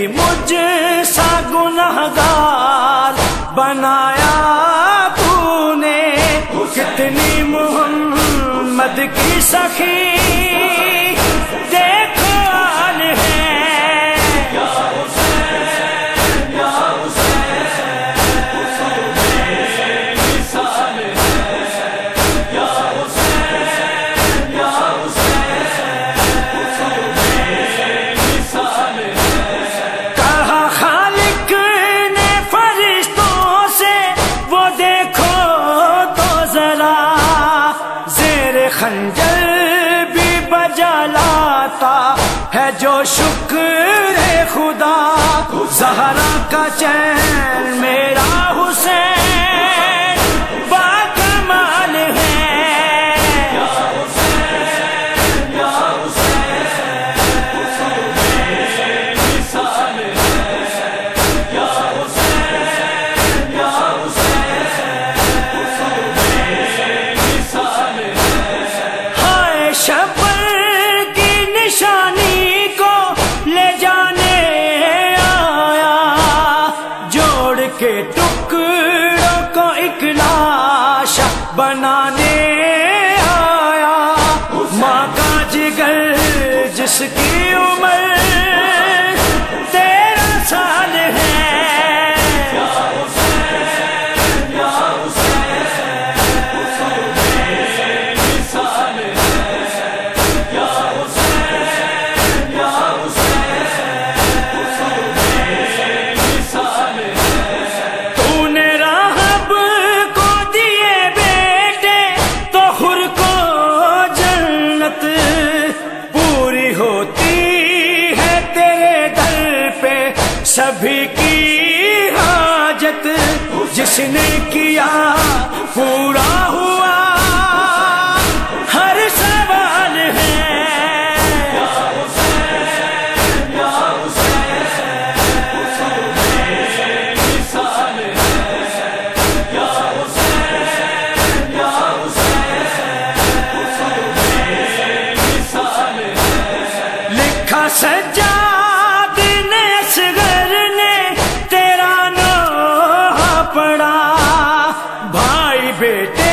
مجھ سا گنہگار بنایا تو نے، کتنی محمد کی سخی دیکھو آل ہے۔ خنجر بھی بجا لاتا ہے جو شکر خدا، زہرا کا چین میرا حسین باکمال ہے۔ کے ٹکڑوں کو ایک لاش بنانے آیا، ماں کا جگر جس کی عمر 13 سال ہے۔ سبھی کی حاجت جس نے کیا پورا ہوا، ہر سوال ہے۔ لکھا سجا بیٹے